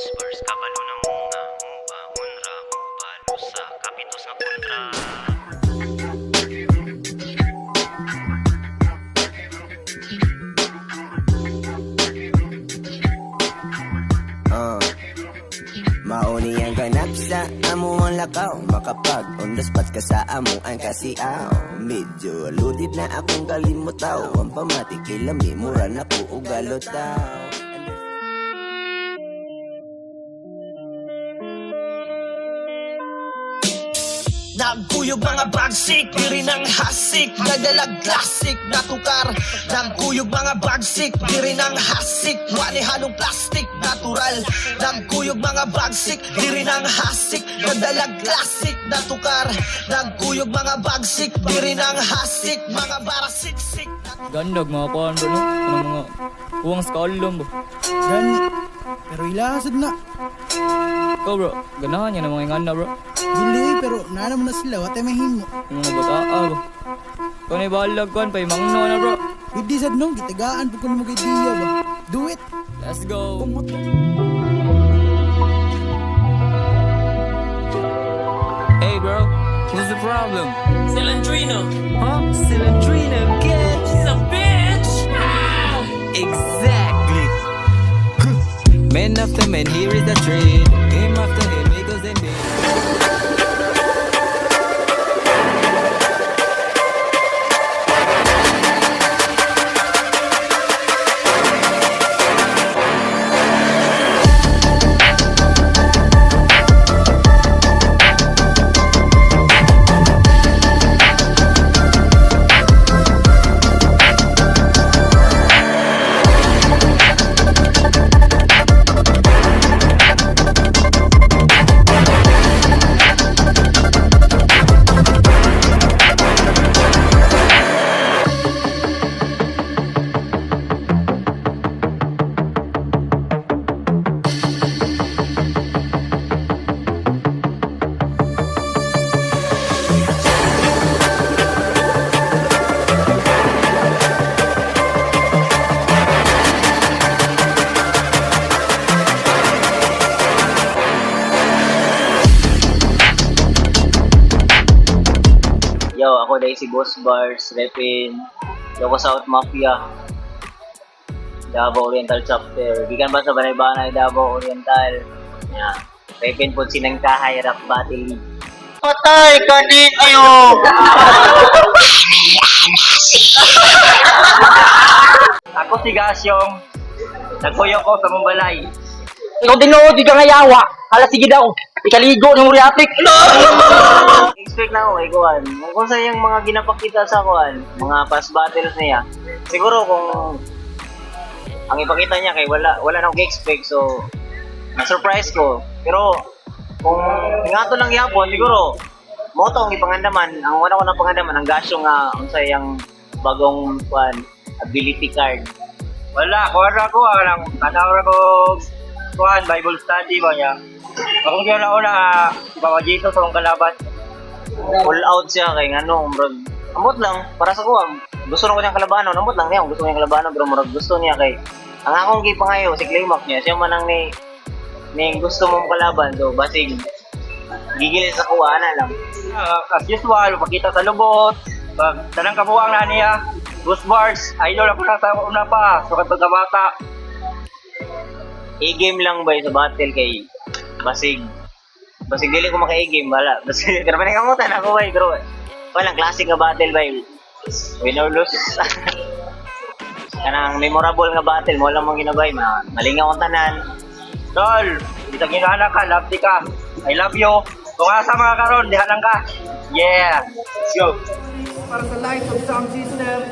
Bars kabalo na muna muba unra ubal usa kapitos nga kontra. Mauni ang ganap sa amo ang lakaw. Makapag on the spot ka sa amo ang kasiaw. Medyo aludid na akong kalimutaw. Ang pamatik kilami mura na ko ugalotaw. Nagkuyog mga bagsik, diri ng hasik. Nagdalag classic na tukar. Nagkuyog mga bagsik, diri ng hasik. Wali halong plastic, natural. Nagkuyog mga bagsik, diri ng hasik. Nagdalag classic na tukar. Nagkuyog mga bagsik, diri ng hasik. Mga barasiksik. Gandag mga paan bro, no? Ano mga uwang skalom bro. Gani, pero ilasad na. Ikaw bro, ganahan niya ng mga ingana bro. Dili, pero nana mo na sila, watay mahimo. Yung mga bataa bro. Kung na ibalag kan, pa imang na bro. Hindi sad no, gitagaan po kung mo kay Dia ba. Do it! Let's go. Hey bro, what's the problem? Cilandrino. Huh? Cilandrina again? She's a bitch. Exactly. Man after man, here is the trade. Him after him, he goes and me. Yo, ako dahil si Boss Bars, repin Yoko South Mafia, Davao Oriental Chapter. Gikan ba sa Banay-Banay, Davao Oriental? Yeah. Repin po sinang kahay, rap battle league. Patay ka ninyo! Ako si Gasyong, nagkuyo ko sa Mumbalay. Ikaw din o, di ka nga yawa. Hala, sige daw. Ikaligo ng muriatik. Expect na ako kay Kuan. Kung sa yung mga ginapakita sa Kuan, mga past battles niya, siguro kung ang ipakita niya kay wala na akong expect, so na-surprise ko. Pero kung nga to lang yapon, siguro mo to ang ipangandaman. Ang una ko na pangandaman, ang gasyo nga unsay ang bagong Kuan ability card. Wala, kuha ko lang kanawra ko Kuan Bible study ba niya. Akong una Papa Jesus sa kalaban. Full out siya kay ngano, bro. Amot lang para sa kuwang. Gusto na ko niyang kalabanon, amot lang niya. Gusto niyang kalabanon, pero murag gusto niya kay ang akong gipangayo si Claymac niya. Siya man ang ni gusto mong kalaban, so basig gigil sa kuha na lang. As usual, pakita sa lubot. Pag tanang kabuang na niya, Boss Bars, idol ako na sa una pa, sukat pagkabata. I-game lang ba sa battle kay basig dili ko maka-i-game bala. Basig pero panikamutan ako bay bro. Walang classic nga battle bay. Win or lose. Kanang memorable nga battle mo lang mong ginabay, malingaw ang tanan. Tol, bitag ginana ka, love ka. I love you. Kung asa mga karon, diha lang ka. Yeah. Let's go. Para sa Light of Sound System,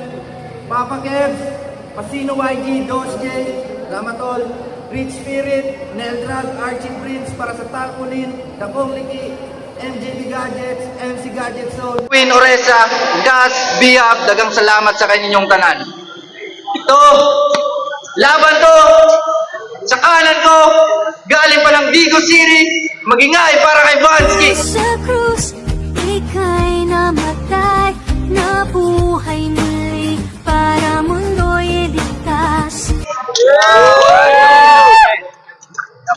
Papa Kev, Pasino YG, Dos J, Lamatol, Rich Spirit, Neldrag, Archie Prince para sa Takunin, Dakong Liki, MJB Gadgets, MC Gadget Soul. Queen Oresa, Gas, Biab, dagang salamat sa kaninyong tanan. Ito, laban to, sa kanan ko, galing pa ng Vigo City, magingay para kay Vansky. Sa krus, ika'y namatay, nabuhay muli, para mundo'y ligtas.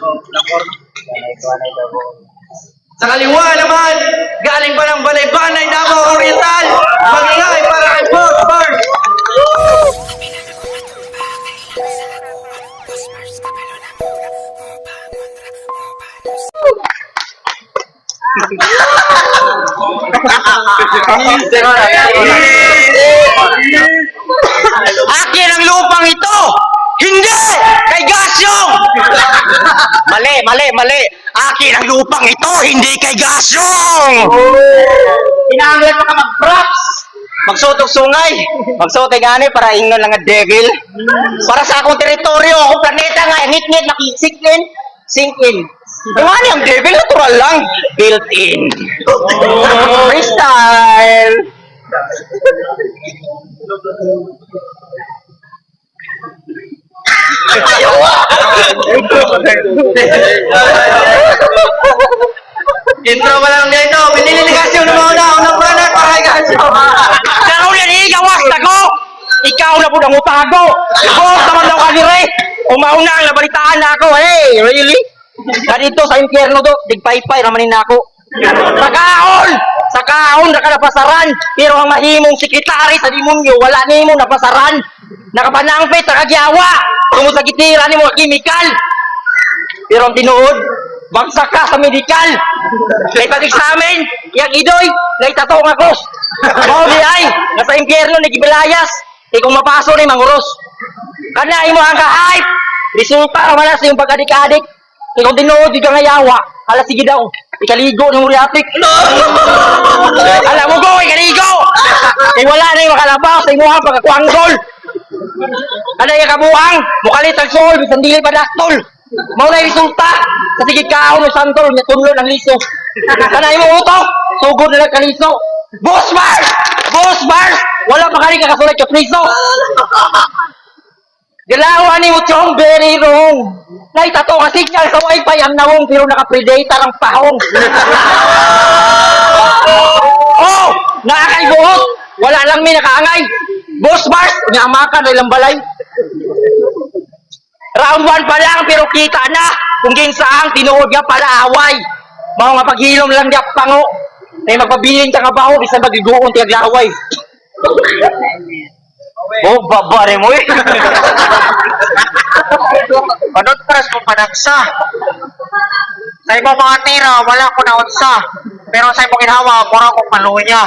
Ako Sa kaliwa naman, galing pa ng Balay-Banay, Davao Oriental. Mag-ingay para kay Boss Mars. Akin ang lupang ito! Hindi! Kay Gasyong! Mali! Akin ang lupang ito, hindi kay Gasyong! Inaanglan mo ka mag-props! Magsuot og sungay! Magsuot ay gani para ingnon lang nga devil! Para sa akong teritoryo, akong planeta nga, ngit-ngit, nakisiklin, sink in. Yung ano yung devil, natural lang, built in. Freestyle! Intro pa lang dito. Pinili ni Gasyo na mga unang banat para kay Gasyo. Karaw na ni gawas na ko! Ikaw na po ang utago! Boss naman daw kanire! Umauna ang nabalitaan na ako, hey! Really? Dito sa impyerno do, tigpaypay ramanin na ako. Sa kaon na ka napasaran, pero ang mahimong sekretary sa demonyo, wala nimo napasaran. Nakapanangpit sa kagyawa, tungod sa gitira ni mga kimikal. Pero ang tinuod, bagsak ka sa medikal. Kay pag-examen, yung idoy, naitato nga krus. Mao di ay, nasa impyerno ni Gibelayas, kung mapaso ni Manguros. Kanain mo ang ka-hype, resulta naman na sa yung pagkadik-adik. Kung tinuod, di ka ngayawa, hala sige daw, ikaligo ng uriatik. Alam mo ko, ikaligo! Kaya wala na yung makalabaw sa imuhang pagkakuanggol. Ano yung kabuang, mukalit ang sol, bisan dili pa daktol. Mau na yung resulta, sa sigit kaon ng santol, niya tunlo ng liso. Kanay mo utok, sugod na lang kaliso. Boss Mars! Wala pa kani kakasulat ka priso. Galawan ni mo chong very wrong. Naitato ka signal sa wifi ang nawong pero naka-predator ang pahong. Oh! Nakakaibuhot! Wala lang may nakaangay. Boss Mars! Nyamakan na ilang balay. Round 1 pa lang pero kita na kung ginsaang tinuod nga pala away. Mga nga paghilom lang diya pango. Ay magpabiling ka nga ba o bisan magiguon tiyag laway. Oh, babare mo eh. Manot pras mo panagsa. Sa ibang mga tira, wala ko na unsa. Pero sa ibang ginhawa, mura kong paluya.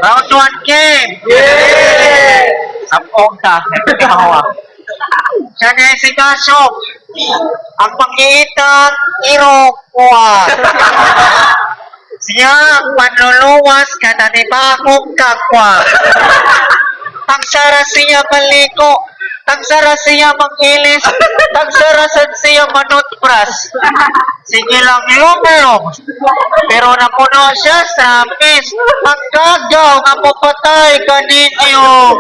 Round 1 game! Yeah! Sampong ka. Ginhawa. Siya na si Gasyong. Ang pag-iitag, irokuha. Siya manluluwas kada ni bakong kakwa. Tagsara siya maliko. Tagsara siya mag-ilis. Tagsara siya manutpras. Sige lang lumulong. Pero napuno siya sa amis. Ang gagaw nga papatay ka ninyo.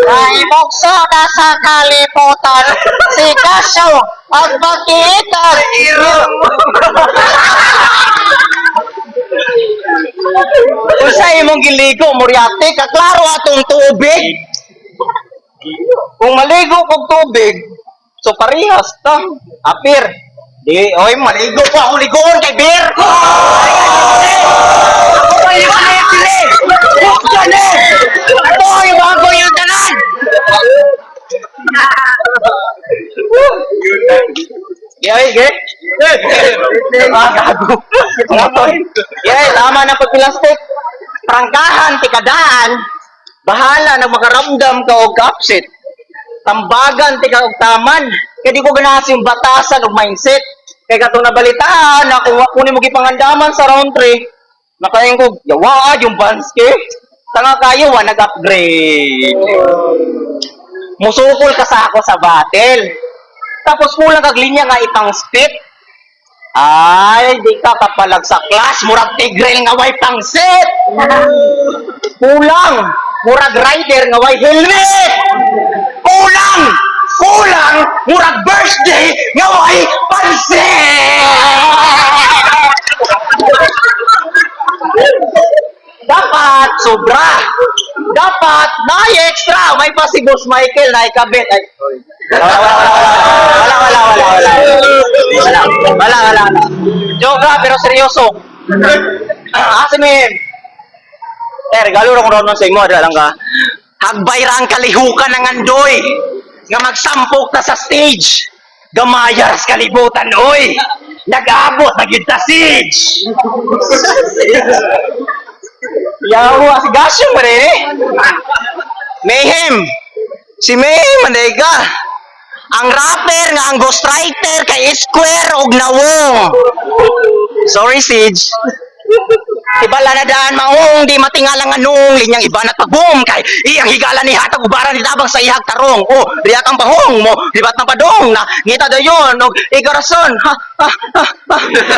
Naimokso na sa kalimutan. Si Gasyo ang mag-iitag. Kung sa imong giligo, Moriarty, kaklaro atong tubig. Kung maligo kong tubig, so parehas ta. Apir. Di, oy, maligo ko ako ligoon kay Bir. Ako ba yung kaya ito yung bago yung tanan. Gaya, tama na pagpilastik. Prangkahan, tikadaan, bahala na makaramdam ka o kapsit. Tambagan, tika og taman. Kaya di ko ganahan yung batasan o mindset. Kaya katong nabalitaan, ako ni mo gipangandaman sa round 3. Nakain ko, yawa, yung banske. Tanga kayo, nag-upgrade. Musukol ka sa ako sa battle. Tapos kulang kag linya nga ipang spit. Ay, di ka kapalag sa class. Murag tigrel nga way pang set. Kulang. Murag rider nga way helmet. Kulang. Murag birthday nga way pansit. Dapat sobra. Dapat, extra. May pa si Boss Michael na ikabit. Ay, sorry. Wala. Joke lang, pero seryoso. Si Mim. Regalo lang ko ron sa imo, lang ka. Hagbay ra ang kalihukan ng andoy. Nga magsampok ta sa stage. Gamayar sa kalibutan, oy. Nag-aabot, nag-gita siege. Yawa, si Gasyong pa rin eh. Mayhem. Si Mayhem, manday ka. Ang rapper nga ang ghostwriter kay Square og Nawong. Sorry, Siege. Ibala na daan maong di matingalang anong linyang iba na tagum kay iyang higala ni hatag ubaran ni tabang sa ihag tarong. Oh, riya kang bahong mo, libat ng padong na ngita dayon og igarason.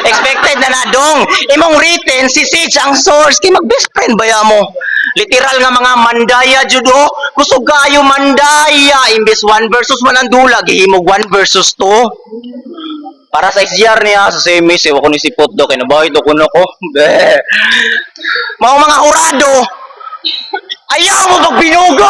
Expected na nadong. Imong written si Siege ang source kay mag best friend baya mo. Literal nga mga mandaya judo, kusog kayo mandaya imbes 1 versus 1 ang dula gihimog 1 versus 2. Para sa SGR niya, sa semis, ewan ko ni si Potdo, kaya nabahay do kuno ko. Mga hurado, ayaw mo magbinugo!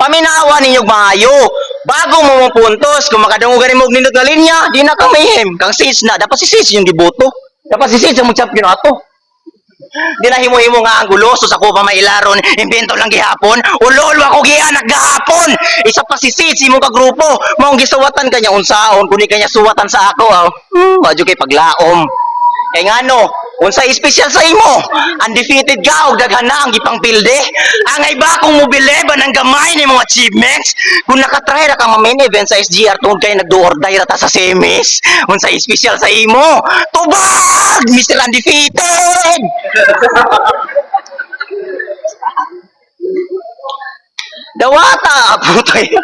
Paminawa ninyong maayo. Bago mo puntos, kung makadungugan mo nindot na linya, di na kang Mayhem. Kang Sis na, dapat si Sis yung diboto. Dapat si Sis yung champion ato. Di na himo-himo nga ang guloso sa ko pa mailaron, invento lang gihapon, ulol ako gianak gahapon. Isa pa si Sitsi mong kagrupo, maong gisuwatan kanya unsaon, kuni kanya suwatan sa ako, medyo kay paglaom. Kay ngano, unsa espesyal sa imo? Undefeated ka og daghan na ang gipang pilde. Ang iba kung mobileba ng gamay ni mga achievements, kung nakatry ra ka ma-main event sa SGR tungod kay nagdo-orday ra ta sa semis. Unsa espesyal sa imo? Tubag, Mr. Undefeated. Dawata, putoy.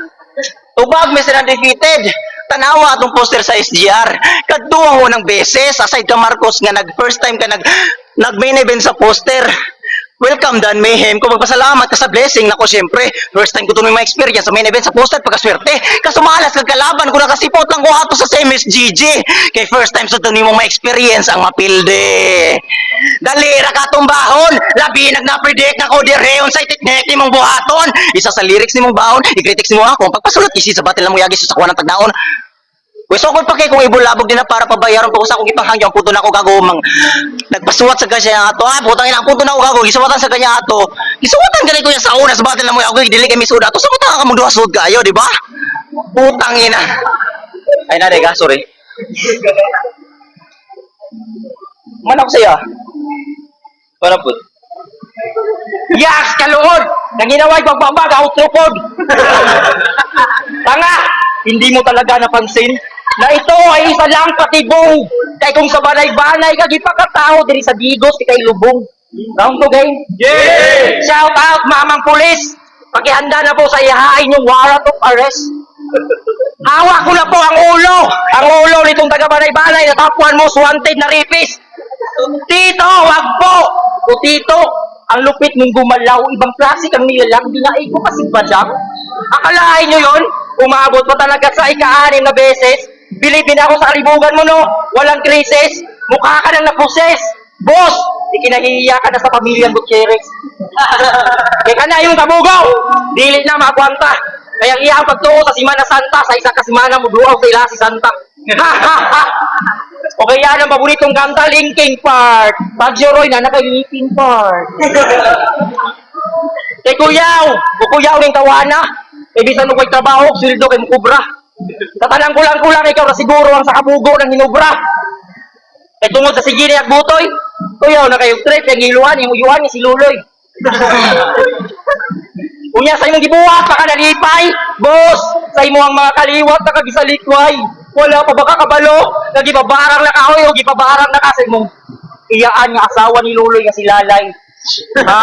Tubag, Mr. Undefeated. Tanawa atong poster sa SGR. Kaduang mo ng beses, aside ka Marcos nga first time ka nag-main event sa poster. Welcome Dan Mayhem. Kung magpasalamat ka sa blessing, nako syempre, first time ko ito may experience sa main event sa poster, pagkaswerte. Kasumalas kag kalaban, kung nakasipot lang ko ato sa semis GG. Kay first time sa ito mong ma-experience ang mapilde. Dali ra ka tumbahon, labi nagna-predict na ko direon sa itiknek ni mong buhaton. Isa sa lyrics ni mong baon, i-critics ni mo ako, pagpasulat isi sa battle na mong yagi sa sakuan ng tagnaon. Weso ko pa kay kung ibulabog din na para pabayaran ko sa akong ipanghangyo ang puto na ako gagumang nagpasuwat sa kanya ato putang ina ang puto na ako gago gisuwatan sa kanya ato gisuwatan gani ko sa una sa battle na mo ako dili kay misuda ato sa mata ka mo duha sud kayo di ba putang ina ay na dega sorry manok saya para put Yaks kaluod nanginaway pagbabag outropod tanga hindi mo talaga napansin na ito ay isa lang patibong. Kaya kung sa banay-banay ka, gipakatao diri sa Digos, kay Lubong. Round to game? Yeah! Shout out, mamang pulis! Pakihanda na po sa ihahain yung warrant of arrest. Hawak ko na po ang ulo! Ang ulo nitong taga-banay-banay na tapuan mo, wanted na rapist. Tito, wag po! O Tito, ang lupit mong gumalaw, ibang klase kang nilalang, dinaig ko kasi badang. Akalain nyo yun? Umabot pa talaga sa ika-6 na beses. Bilibin ako sa kalibugan mo, no? Walang krisis. Mukha ka nang naposes. Boss, ikinahihiya ka na sa pamilya Gutierrez. Kaya ka na yung tabugaw. Dili na makwanta. Kaya iyang pagtuo sa Simana Santa, sa isang kasimana mo duaw sa ila si Santa. O kaya ang paboritong kanta, Linkin Park. Bagyo Roy na kay Linkin Park. Kay Kuyaw ng tawana. Kay bisan mo ko'y trabaho, sweldo kay mukubra. Tatanang kulang-kulang ikaw na siguro ang sa kabugo ng hinubra. Kay tungod sa sigini at butoy, Kuyaw na kayo trip, yung iluan, yung uyuan, yung si Luloy. Unya sa imong gibuhat, baka nalipay. Boss, sa imo ang mga kaliwat na kagisalikway. Wala pa baka kabalo, nagibabarang na kahoy o gibabarang na kasi mong iyaan nga asawa ni Luloy nga si Lalay. Ha?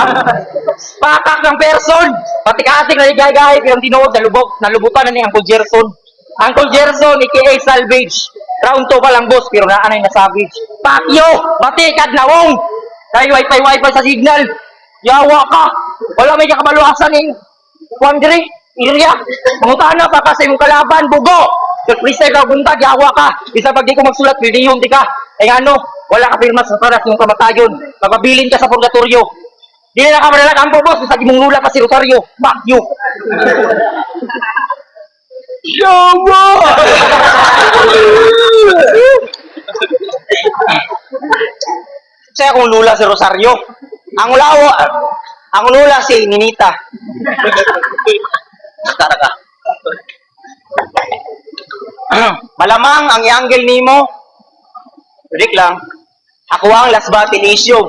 Pakak ng person, patik-atik na ligay-gay, pero tinuod, nalubutan na ni Uncle Gerson. Uncle Gerson, aka Salvage. Round 2 pa lang boss, pero naanay na savage. Pakyo, batikad na wong. Dahil wifi sa signal. Yawa ka, wala may kakabaluasan eh. Wandri, area, mangutana pa kasi mong kalaban, bugo. Freestyle ka buntag, yawa ka. Isa pag di ko magsulat, video di ka. Eh ano, wala ka pirma sa paras yung kamatayon. Mapabilin ka sa purgatorio. Di na nakamadala kampo, boss. Sa imong lula pa si Rosario. Fuck you. Shobo! Saya akong lula si Rosario. Ang lula si Ninita. Tara ka. Malamang ang i-angle nimo. Rick lang. Ako ang last battle issue.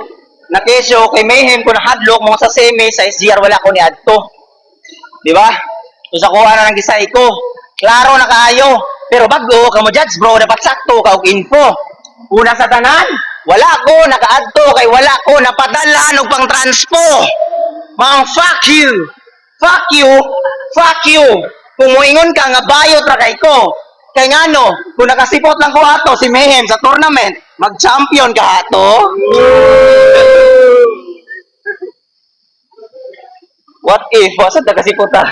Na kesyo kay Mayhem ko nahadlok mga sa semi sa SGR wala ko ni adto. Di ba? So sa kuha na ng gisay ko. Klaro na kaayo. Pero bago ka mo judge bro, dapat sakto ka og info. Una sa tanan, wala ko nakaadto kay wala ko napadala og pang transpo. Mang fuck you. Fuck you. Fuck you. Kung muingon ka nga bayot ra kay ko. Kay ngano, kung nakasipot lang ko ato si Mayhem sa tournament, mag-champion ka ato. What if? Wasad nakasipot ta?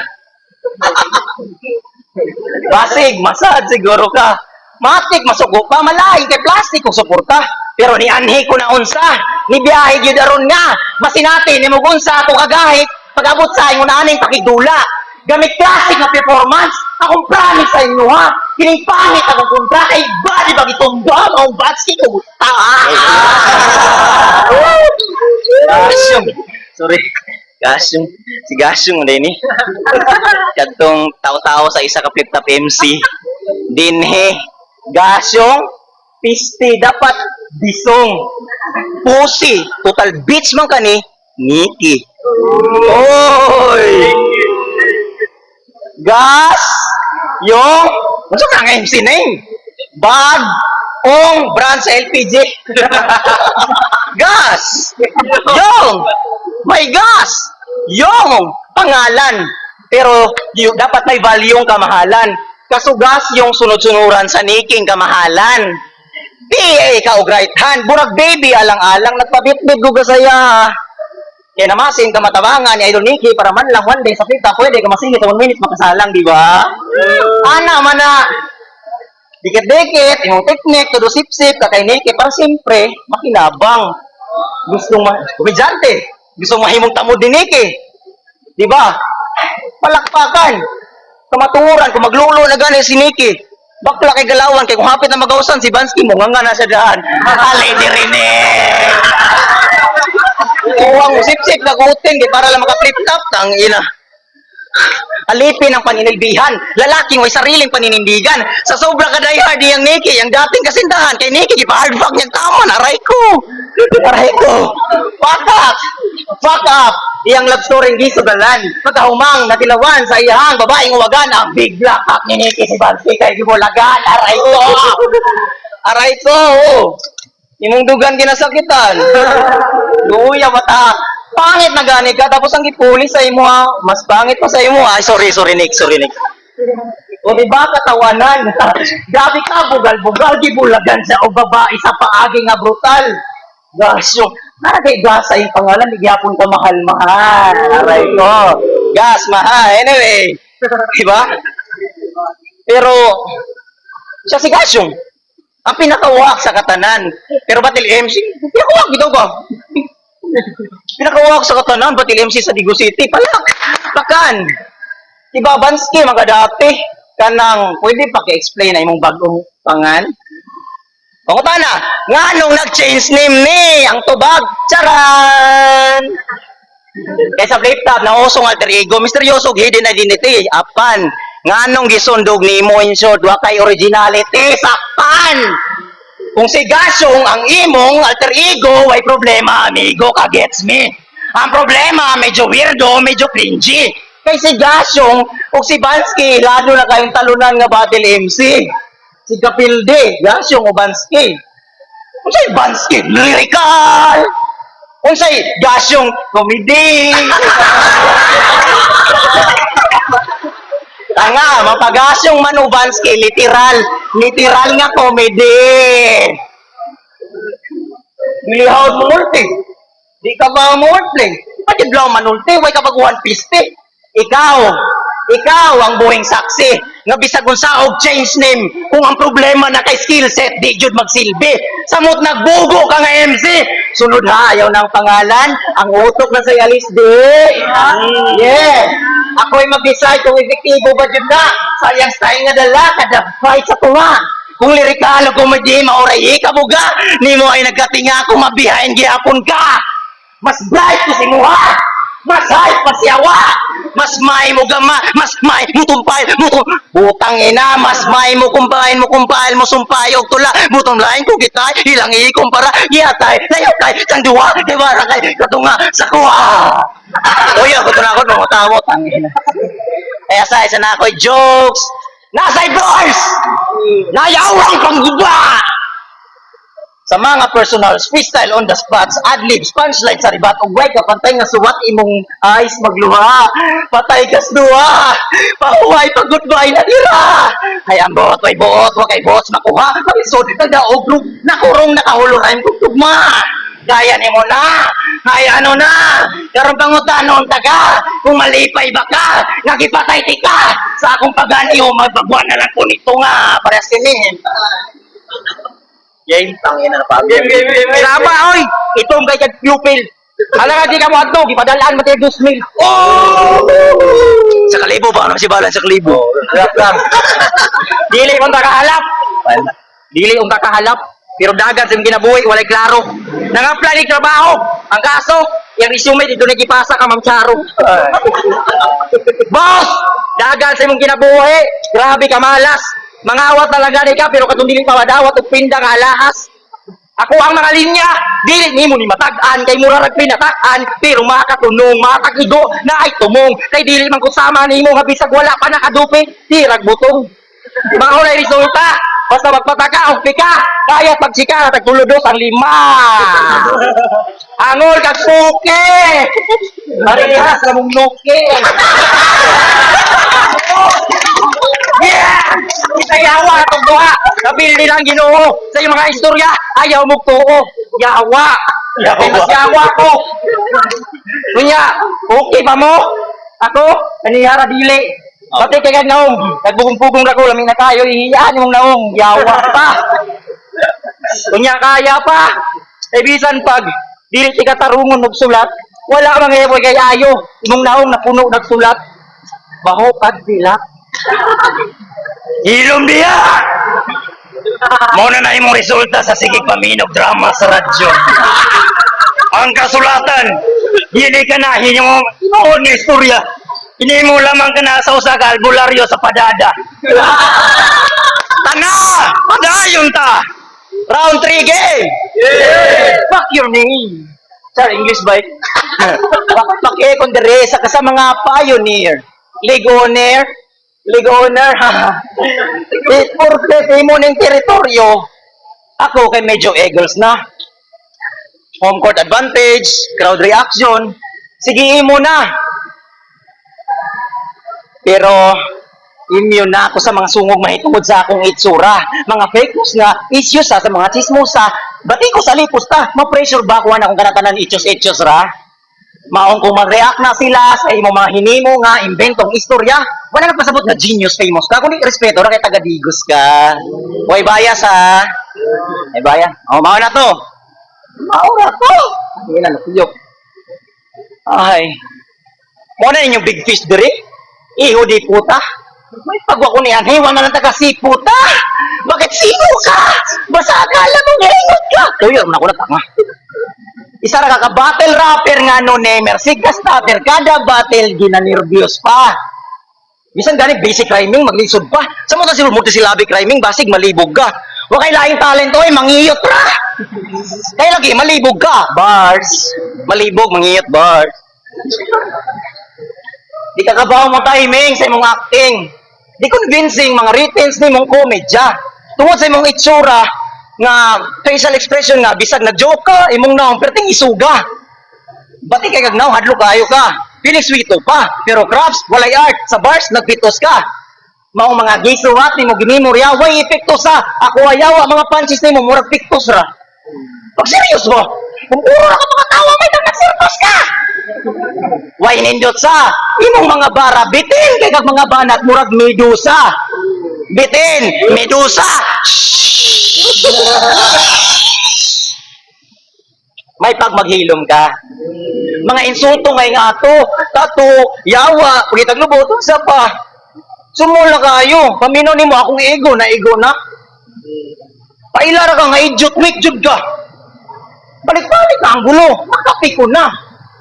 Basig, masad siguro ka. Matik, masugo pa, malay, kay plastic kung suporta. Pero ni anhi ko na unsa, ni biyahe gyud aron nga. Masinati ni mo unsa ato kagahit, pag-abot sa inyo na aning pakidula. Gamit classic na performance, akong promise sa inyo ha. Kining pangit akong kontra kay body bag itong dom, ang batski ko buta. Gasyong. Sorry. Gasyong. Si Gasyong na ini. Kantong tao-tao sa isa ka flip-top MC. Dinhe. Gasyong. Piste. Dapat bisong. Pusi. Total bitch man ka ni Nikki. Oy! Gas! Yung ano ka nga MC name? Bag! Ong brand sa LPG. Gas! Yung! May gas! Yung! Pangalan! Pero dapat may value yung kamahalan. Kaso gas yung sunod-sunuran sa niking kamahalan. PA ka og right hand. Burag baby alang-alang nagpabit-bit ko saya. Kaya namasin ka matabangan ni Idol Nicky para man lang one day sa pita pwede ka masingit 1 minute makasalang, di ba? Ana man na. Dikit-dikit, imong teknik, todo sip-sip, kakay Nicky para siyempre makinabang. Gustong komedyante, gustong mahimong tamod ni Nicky. Di ba? Palakpakan. Kamaturan, kung maglulo na gani si Nicky. Bakla kay galawan, kay kung hapit na magausan si Bansky mo, nga na siya daan. Alay di rin Uwang sip-sip na kutin, di para lang maka-flip-top, tang ina. Alipin ang paninilbihan, lalaking may sariling paninindigan. Sa sobrang kadayhard niyang Nicky, ang dating kasindahan, kay Nicky, ipa-hardfuck niyang tama, aray ko. Aray ko. Fuck up. Iyang love story ng gisugalan. Pagkahumang, natilawan sa iyahang babaeng uwagan, ang big black cock ni Nicky si Bansky, kay gibulagan, aray ko. Aray ko. Imong dugan ginasakitan. Luya mata. Pangit na gani ka tapos ang gipulis sa imo ha. Mas pangit pa sa imo. Ay sorry Nick. O di ba katawanan? Grabe ka bugal-bugal gibulagan sa o babae sa paagi nga brutal. Gasyo. Kay gas sa iyong pangalan di gyapon ka mahal-mahal. Aray ko. Gas mahal anyway. Di ba? Pero siya si Gasyong. Ang pinakawak sa katanan. Pero batil MC, pinakawak bitaw ko. Pinakawak sa katanan, batil MC sa Digo City. Pakan. Diba, Bansky, magadati. Kanang, pwede pa ka-explain na imong bagong pangan? O na, nga nung nag-change name ni, ang tubag, charan! Kaya sa flip-top, na usong alter ego, misteryoso hidden identity, apan. Nga nung gisundog ni mo in short, wa kay originality, sakpan! Kung si Gasyong ang imong alter ego, ay problema, amigo, ka-gets me. Ang problema, medyo weirdo, medyo cringy. Kay si Gasyong, o si Bansky, lalo na kayong talunan nga battle MC. Si Kapilde, Gasyong o Bansky. Kung sa'y Bansky, lyrical! Kung sa'y Gasyong, comedy! Tanga, mapagasyong Manubansky, literal nga comedy. Nilihawad mo multi. Di ka ba multi? Pati blaw manulti, way ka pag 150. Ikaw ang buhing saksi. nga bisag unsa og change name kung ang problema na kay skill set di jud magsilbi. Samot nagbugo ka nga MC. Sunod ha, ayaw ng pangalan, ang utok na sa alis di. Yeah. Ako'y mag-decide kung epektibo ba jud na. Sayang style nga dala kada fight sa tuwa. Kung lirikalo komedi maoray ka buga, nimo ay nagkatinga kung mabihain gihapon ka. Mas bright ko si Muha. Mas hype pa siyawa. Mas may mo gama. Mas may mo tumpay. Butang ina. Mas may mo kumpain mo sumpay og tula. Butong lain ko kitay. Ilang ikumpara. Giyatay. Layaw kay. Sang duwa. Diwara kay. Katunga sa kuha. Uy, ako na ako. Mga tawot. Ang ina. Kaya sa isa na ako'y jokes. Nasa'y bars. Nayawang pangguba. Sa mga personals, freestyle on the spots, ad-libs, punchline sa ribat, ug way ka pantay nga suwat imong eyes magluha. Patay kas duha. Pahuway pag goodbye na dira. Ay ang buot, way buot, wa kay boss makuha. Kamisod nagdaog group, nakurong nakahuluran kog tugma. Gaya nimo na. Ay ano na. Karon pangutanon taga. Kung malipay ba ka, nagipatay ti ka. Sa akong paganiho magpagbuan na lang ko nito nga para sinin. Game, tangin na pa. Game. Sama, oy! Itong kay kag pupil. Ala nga di ka mo adto, gipadalaan mo tayo 2,000. Oh! Sa kalibo ba? Ano si Balan sa kalibo? Rap lang. Dili kong kakahalap. Dili kong kakahalap. Pero dagan sa mong ginabuhi, walay klaro. Nang-apply ni trabaho. Ang kaso, yung resume dito nagipasa ka, Ma'am Charo. Boss! Dagan sa mong ginabuhi. Grabe ka malas. Mangawat talaga ni ka, pero katong dili pa madawat og pinda nga alahas. Ako ang mga linya, dili nimo ni matag-an, kay mura rag pinatag-an, pero makatunong, matagigo, na ay tumong, kay dili man kusama nimo nga bisag wala pa nakadupi, tirag butong. Mga hulay resulta, basta magpataka og pika, kaya pagsika tagtuludos ang 5. Angol kag suke. Marihas na mong nuke. Yeah! Itayawa itong duha. Nabili lang Ginoo. Sa iyong mga istorya, ayaw mo tuo. Yawa. Mas yawa ko. Kunya, okay ba mo? Ako, kanihara dili. Pati kay kag naong. Nagbugong-pugong na ko. Laming na tayo. Ihiyaan mong naong. Yawa pa. Kunya, kaya pa. Ibisan pag dili tika tarungon og sulat. Wala mga ewoy kay ayo. Imong naong napuno nagsulat. Baho kag dilak. Ilong diya! Muna na imong resulta sa Sigig Paminog drama sa radyo. Ang kasulatan, hindi ka na hinyong na istorya. Hindi mo lamang ka na sa usa ka albularyo sa padada. Tana! Padayon ta! Round 3 game! Yeah! Fuck your name! Sir, English ba? Pakikon dere sa mga pioneer, league owner, porket mo ng teritoryo, ako kay medyo Eagles na. Home court advantage, crowd reaction, sige mo na. Pero, immune na ako sa mga sungog mahitungod sa akong itsura. Mga fake news nga, issues sa mga chismosa. Bati ko sa lipos ta, ma-pressure ba kuha na kung kanatanan ichos-ichos ra? Maong kung mag-react na sila sa imong mga hinimo nga inventong istorya, wala na pasabot na genius famous ka, kundi respeto ra kay taga-digos ka. Way bias ha. Ay baya. Oh, mao na to. Hindi na natuyok. Ay. Mo na inyong big fish diri. Iho di puta. May pagwa ko niyan, hey, wala na taga-siputa. Bakit sino ka? Basta akala mo ngayon ka. Tuyok na ko na tanga. Isa ra ka battle rapper nga no namer, sigas starter kada battle ginanervyos pa. Bisan gani basic rhyming maglisod pa. Sa mo ta multi-syllabic rhyming basig malibog ka. Wa kay laing talent oy mangiyot ra. Kay lagi malibog ka. Bars. Malibog mangiyot bars. Di ka kabaw mo timing sa imong acting. Di convincing mga writtens ni mong komedya. Tungod sa imong itsura, nga facial expression nga bisag na joke ka imong naong perting isuga. Bati kay kag naw hadlo kayo ka. Feeling sweeto pa, pero crafts walay art sa bars nagpitos ka. Mao mga gisurat nimo ginimo riya way epekto sa ako ayaw mga punches nimo murag piktos ra. Pag serious mo, kung puro ra ka mga tawa may nagsertos ka. Way nindot sa imong mga bara bitin kay kag mga banat murag medusa. Bitin! Medusa! May pag maghilom ka. Mga insulto ngay nga to, tato, yawa, pagitag lubot, sa pa. Sumula kayo, paminaw ni mo akong ego na. Pailara ka nga, idiot, make jud ka. Balik-balik na ang gulo, makapi ko na.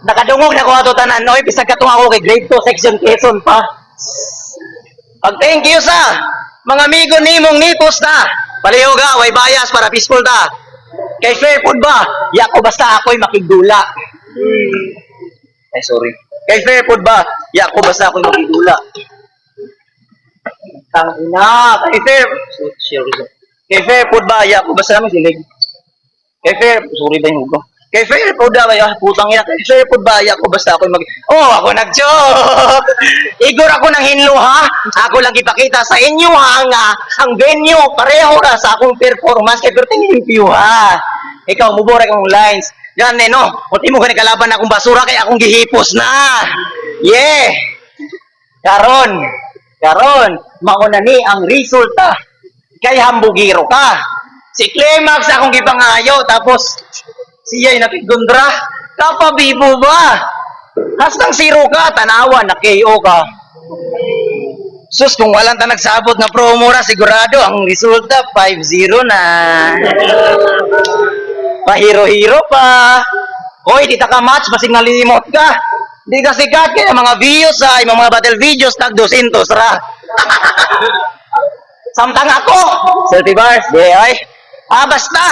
Nakadungog na ko ato tanan, no? Bisag katong ako kay grade 2, section Quezon pa. Pag thank you sa mga amigo nimong nipos ta. Paliho ka, way bias para peaceful ta. Kay fair food ba? Yako basta ako'y makigdula. Ay, sorry. Kay fair food ba? Yako basta ako'y makigdula. Tangina, kay fair. Kay fair food ba? Yako basta namin silig. Kay fair, sorry ba yung hugo? Kay fair food ba? Putang ina. Kay fair food ba? Yako basta ako'y Oh, ako nag-joke! Igor ako ng hinlo, ha? Ako lang ipakita sa inyo, ha? Nga, ang venue, pareho na sa akong performance. Kaya pero tingin ha? Ikaw, mubura kang lines. Yan, no? Kunti mo ka kalaban akong basura, kaya akong gihipos na. Yeah! Karon, mauna ni ang resulta. Kay hambugiro ka. Si Climax akong gipangayo, tapos siya'y nakigundra. Kapabibo ba? Hastang zero ka, tanawa, na KO ka. Sus, kung walang ta nagsabot na promo ra, sigurado, ang resulta, 5-0 na. Pahiro-hiro pa. Hoy, di ta ka match, basig nalimot ka. Di ka sikat, kaya mga views ay mga battle videos, tag 200 ra. Samtang ako, selfie bars, di ay. Basta.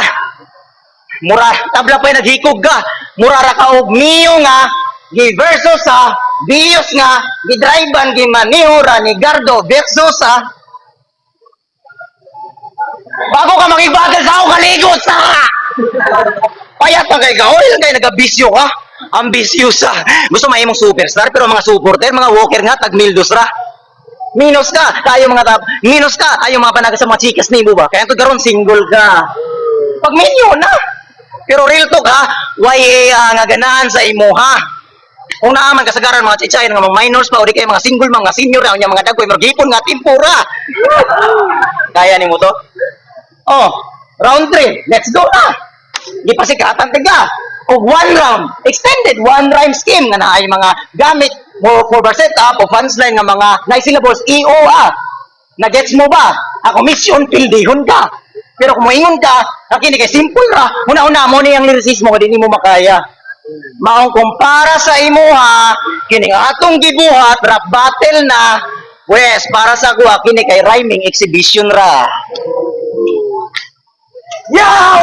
Mura, tabla pa yung naghikog ka. Mura ra ka og miyo nga, versus sa bios nga, gidrivean, gimanihura ni Gardo versus sa bago ka makibagal sa ako kaligot sa payat pa kay ka, oil kay nagabisyo ka, ambisyosa. Gusto mahimong superstar, pero mga supporter, mga walker nga, tag mildos ra. Minus ka, tayo mga panaga sa mga chikas ni mo ba? Kaya ito garon single ka. Pag minyo na. Pero real talk ha, why nga ganahan sa imo ha? Kung naaman kasagaran mga chichay, mga minors pa, o di kayo mga single, mga senior, ang mga dagkoy, margipon nga, timpura. Kaya ni mo to? Oh, round 3, let's go na. Di pa sikatan tiga. O 1 round, extended 1 rhyme scheme nga na ay mga gamit mo for setup o punchline nga mga nai-syllables EO na-gets mo ba? Ako mission, pildihon ka. Pero kung maingon ka, kini kay simple ra, una-una mo ni ang lyricismo kung di mo makaya. Maong kumpara sa imo ha, kini nga atong gibuhat, rap battle na, wes, para sa kuha, kini kay rhyming exhibition ra. Yow!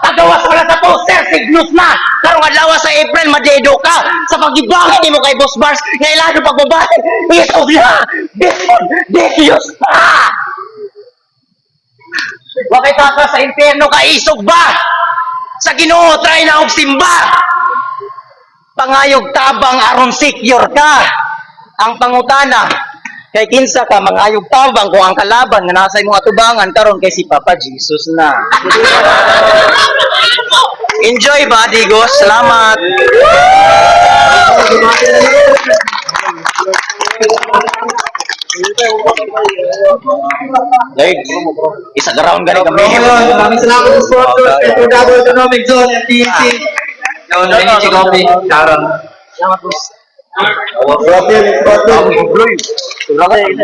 Tagawas wala sa poster, signus na! Karong adlaw sa April, madedo ka! Sa pagibangin ni mo kay Boss Bars, nga ilado pagbabahin, isog na! Dekios pa! Wakay taka sa impyerno ka, isog ba? Sa Ginoo, try na og simba! Pangayog tabang aron secure ka! Ang pangutana, kay kinsa ka mangayog tabang kung ang kalaban nga nasa imong atubangan karon kay si Papa Jesus na. Enjoy ba, Digos? Salamat. Like, isa round gani kami. Maraming salamat sa sponsors, Petro Economic Zone, FTC. No, Benichi Coffee, Sharon. Salamat, boss. Rocky, let's go. Sobrang kayo.